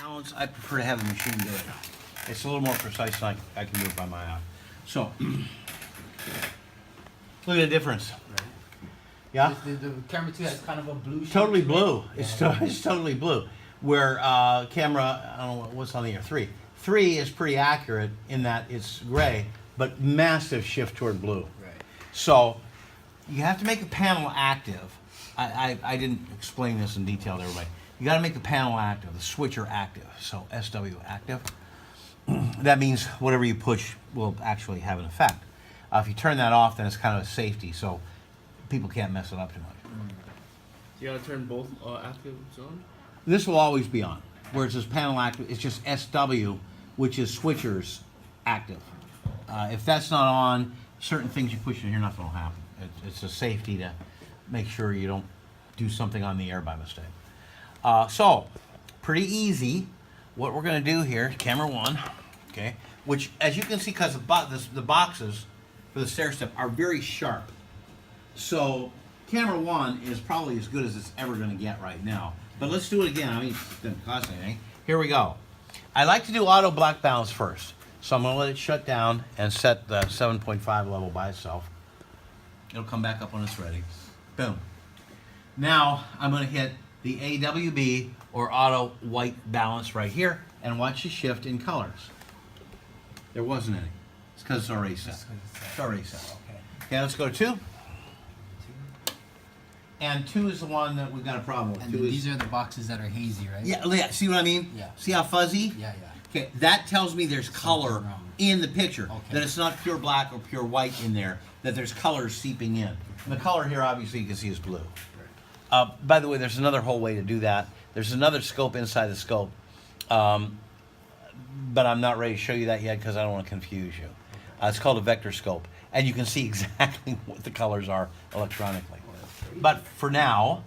balance, I prefer to have the machine do it. It's a little more precise than I can do it by my eye. So, look at the difference. Right. Yeah? The camera 2 has kind of a blue shade. Totally blue. Yeah. It's totally blue. Where camera, I don't know what's on the air, 3. 3 is pretty accurate in that it's gray, but massive shift toward blue. Right. So you have to make the panel active. I didn't explain this in detail to everybody. You got to make the panel active, the switcher active. So SW active. That means whatever you push will actually have an effect. If you turn that off, then it's kind of a safety, so people can't mess it up too much. You gotta turn both active on? This will always be on. Whereas this panel active, it's just SW, which is switchers active. If that's not on, certain things you push in here, nothing will happen. It's a safety to make sure you don't do something on the air by mistake. So, pretty easy. What we're going to do here, camera 1, okay, which as you can see, because the boxes for the stair step are very sharp. So, camera 1 is probably as good as it's ever going to get right now. But let's do it again. I mean, it doesn't cost anything. Here we go. I like to do auto black balance first. So I'm going to let it shut down and set the 7.5 level by itself. It'll come back up when it's ready. Boom. Now I'm going to hit the AWB or auto white balance right here and watch the shift in colors. There wasn't any. It's because it's already set. It's already set. Okay, let's go to 2. And 2 is the one that we've got a problem with. And these are the boxes that are hazy, right? Yeah, see what I mean? Yeah. See how fuzzy? Yeah. Okay, that tells me there's color wrong. in the picture. Okay. That it's not pure black or pure white in there. That there's colors seeping in. And the color here, obviously, you can see is blue. By the way, there's another whole way to do that. There's another scope inside the scope. But I'm not ready to show you that yet because I don't want to confuse you. It's called a Vectorscope. And you can see exactly what the colors are electronically. But for now,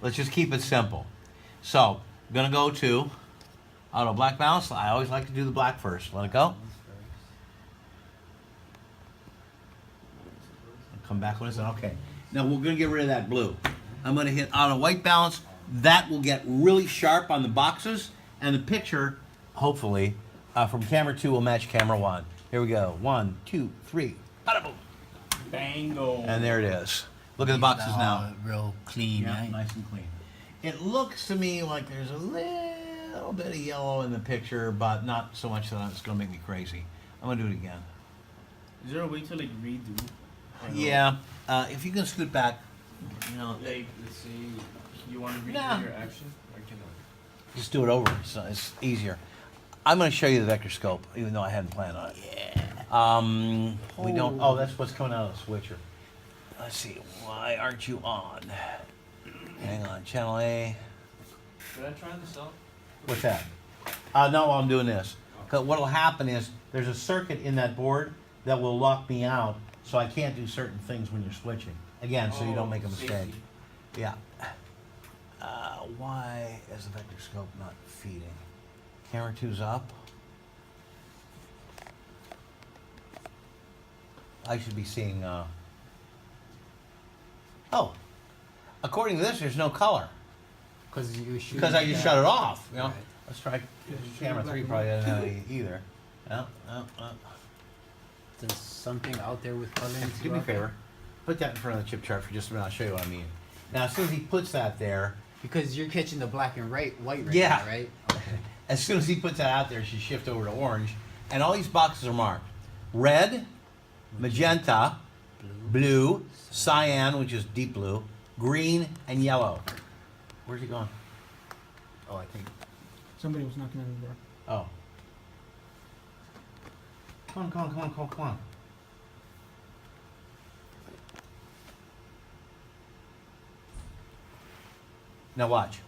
let's just keep it simple. So, I'm going to go to auto black balance. I always like to do the black first. Let it go. Come back when it's done. Okay. Now we're going to get rid of that blue. I'm going to hit auto white balance. That will get really sharp on the boxes, and the picture, hopefully, from camera 2 will match camera 1. Here we go. 1, 2, 3. Bada boom. Bango. And there it is. Look at the boxes now. Real clean, Yeah, right? nice and clean. It looks to me like there's a little bit of yellow in the picture, but not so much that it's going to make me crazy. I'm going to do it again. Is there a way to like redo? Or no? Yeah, if you can scoot back, you know, Like, let's say you want to redo Nah. your action, or can I? just do it over. It's easier. I'm going to show you the Vectorscope, even though I hadn't planned on it. Yeah. We don't. Oh, that's what's coming out of the switcher. Let's see. Why aren't you on? Hang on. Channel A. Should I try this out? What's that? No, I'm doing this. 'Cause what'll happen is there's a circuit in that board that will lock me out, so I can't do certain things when you're switching. Again, so you don't make a mistake. Safety. Yeah. Why is the Vectorscope not feeding? Camera 2's up. I should be seeing. Oh, according to this, there's no color Because I just shut it off. You know. Right. Let's try. Camera 3 probably doesn't have any either. No. There's something out there with color. Do me a favor. Put that in front of the chip chart for just a minute. I'll show you what I mean. Now, as soon as he puts that there, Because you're catching the black and white right Yeah. now, right? Okay. as soon as he puts that out there, she shift over to orange, and all these boxes are marked: red, magenta, blue, cyan, which is deep blue, green, and yellow. Where's he going? Oh, I think. Somebody was knocking on the door. Oh. Come on. Now watch.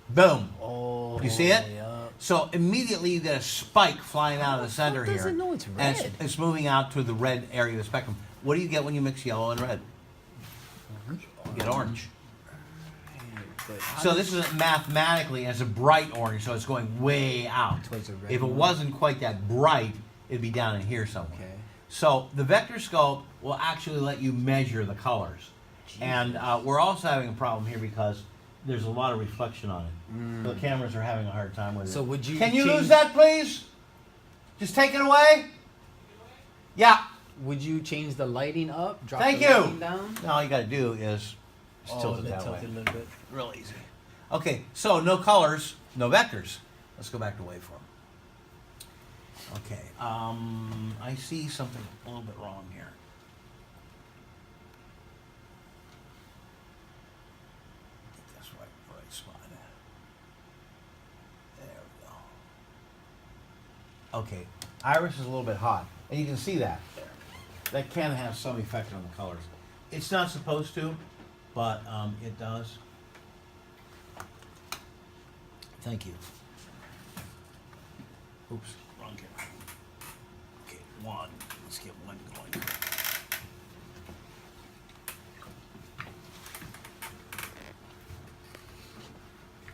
Boom. Oh. You see it? Yeah. So immediately you get a spike flying out of the center How does here. it know it's And red? it's moving out to the red area of the spectrum. What do you get when you mix yellow and red? Orange? You get orange. But how So does- this is mathematically as a bright orange, so it's going way out. Towards the red If it one. wasn't quite that bright, it'd be down in here somewhere. Okay. So the Vectorscope will actually let you measure the colors. And we're also having a problem here because there's a lot of reflection on it. The cameras are having a hard time with it. So would you Can you change- lose that, please? Just take it away? Yeah. Would you change the lighting up? Drop Thank the you. lighting down? Now all you gotta do is just tilt it that tilt way. it a little bit. Real easy. Okay, so no colors, no vectors. Let's go back to waveform. Okay, I see something a little bit wrong here. Get this right spot. There we go. Okay, iris is a little bit hot, and you can see that there. That can have some effect on the colors. It's not supposed to, but it does. Thank you. Oops, wrong camera. Okay, one. Let's get one going.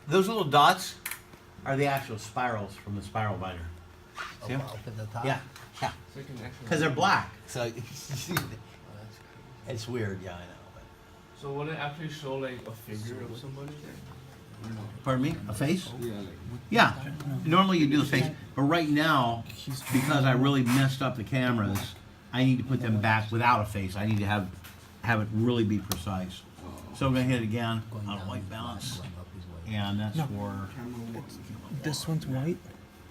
Those little dots are the actual spirals from the spiral binder. See 'em? Up at the top? Yeah, yeah. So you can actually. Because they're black, so Oh, that's crazy. it's weird. Yeah, I know. But. So will it actually show like a figure of somebody there? Pardon me? A face? Yeah, like. Yeah. Normally you do a face, but right now, because I really messed up the cameras, I need to put them back without a face. I need to have it really be precise. So I'm gonna hit it again Going on down white is black, balance, going up is white. and that's No. for. This one's white,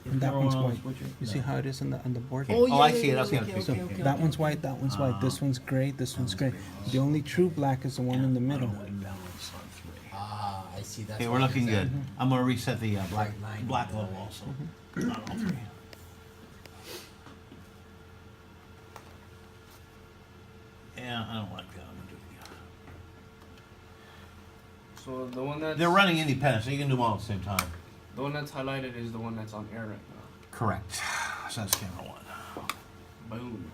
and that one's white. You see how it is on the board? Okay. Oh, I see it. Okay, okay, okay, So okay, okay. that one's white, that one's white. This one's gray, this one's gray. The only true black is the one in the middle. White balance on 3. Ah, I see. That's Okay, why we're looking it's good. I'm gonna reset the black Right line. black level also. On all 3. Yeah, I don't like that. I'm gonna do it again. So the one that's They're running independent, so you can do them all at the same time. the one that's highlighted is the one that's on air right now. Correct. So that's camera 1. Boom.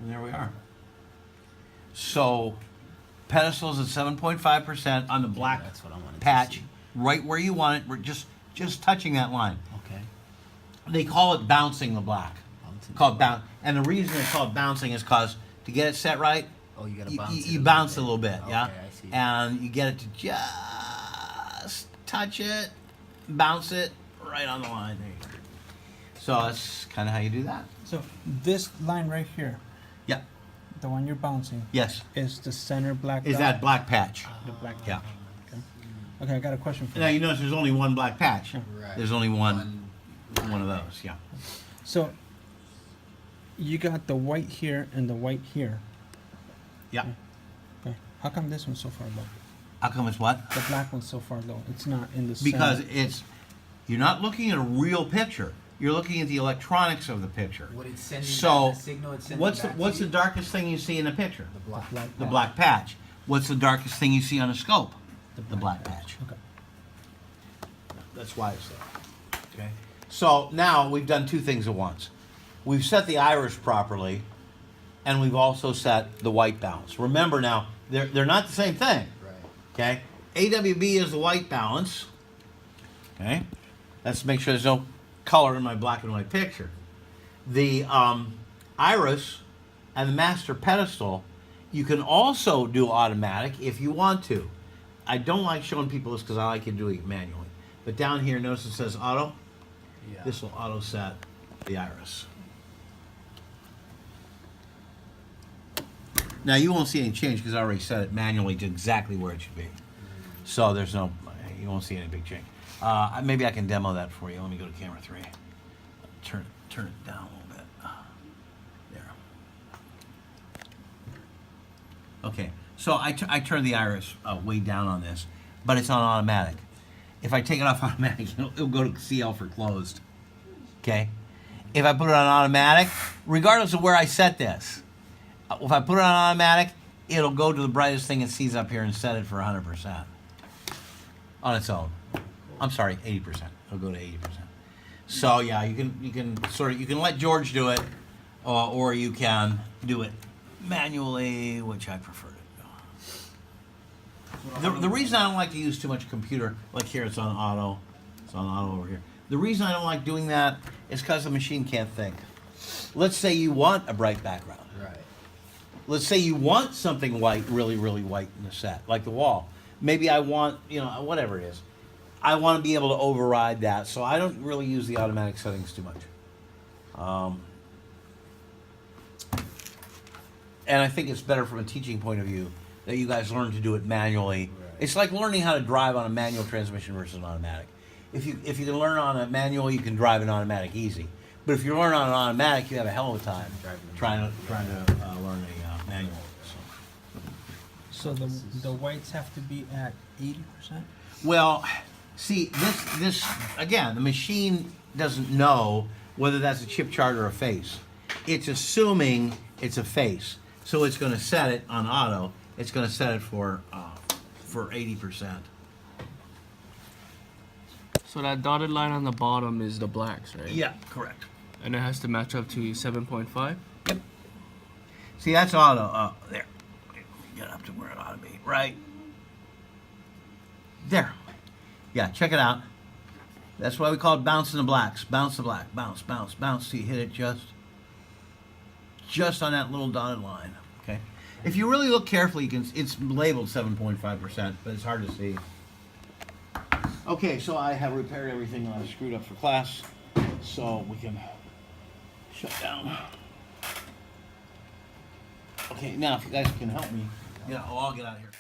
And there we are. So, pedestals at 7.5% on the black That's what I wanted to patch, see. right where you want it. We're just touching that line. Okay. They call it bouncing the black. Bouncing. Called bounce, and the reason it's called bouncing is because to get it set right, Oh, you gotta you, bounce it. you bounce a little bit, Okay, yeah, I see. and you get it to just touch it, bounce it right on the line. There you go. So that's kind of how you do that. So this line right here, Yeah. the one you're bouncing, Yes. is the center black Is dot? that black patch? The black Yeah. Okay, I got a question for Now you. you notice there's only one black patch. Right. There's only one of those. Yeah. So you got the white here and the white here. Yeah. Okay. How come this one's so far low? How come it's what? The black one's so far low. It's not in the Because center. you're not looking at a real picture. You're looking at the electronics of the picture. What it's sending So, back, the signal it's sending what's the back what's to the you? darkest thing you see in a picture? The black. The black patch. What's the darkest thing you see on a scope? The black patch. Okay. That's why it's there. Okay. So now we've done two things at once. We've set the iris properly, and we've also set the white balance. Remember now, they're not the same thing. Right. Okay. AWB is the white balance. Okay. Let's make sure there's no color in my black and white picture. The iris and the master pedestal, you can also do automatic if you want to. I don't like showing people this because I like you doing it manually. But down here, notice it says auto. Yeah. This will auto set the iris. Now you won't see any change because I already set it manually to exactly where it should be. So there's no, you won't see any big change. Maybe I can demo that for you. Let me go to camera 3. Turn it down a little bit. There. Okay, so I turn the iris way down on this, but it's on automatic. If I take it off automatic, it'll go to CL for closed. Okay? If I put it on automatic, regardless of where I set this, if I put it on automatic, it'll go to the brightest thing it sees up here and set it for 100% on its own. I'm sorry, 80%. It'll go to 80%. So yeah, you can let George do it, or you can do it manually, which I prefer to do. The reason I don't like to use too much computer, like here it's on auto over here. The reason I don't like doing that is because the machine can't think. Let's say you want a bright background. Right. Let's say you want something white, really, really white in the set, like the wall. Maybe I want, you know, whatever it is. I want to be able to override that, so I don't really use the automatic settings too much. And I think it's better from a teaching point of view that you guys learn to do it manually. Right. It's like learning how to drive on a manual transmission versus an automatic. If you can learn on a manual, you can drive an automatic easy. But if you learn on an automatic, you have a hell of a time trying to learn a manual. So the whites have to be at 80%. Well, see, this again, the machine doesn't know whether that's a chip chart or a face. It's assuming it's a face, so it's going to set it on auto. It's going to set it for 80%. So that dotted line on the bottom is the blacks, right? Yeah, correct. And it has to match up to 7.5. Yep. See, that's auto. There. Get up to where it ought to be. Right. There. Yeah, check it out. That's why we call it bouncing the blacks. Bounce the black. Bounce, bounce, bounce. See, hit it just on that little dotted line. Okay. If you really look carefully, you can. It's labeled 7.5%, but it's hard to see. Okay, so I have repaired everything I screwed up for class, so we can shut down. Okay, now if you guys can help me, I'll get out of here.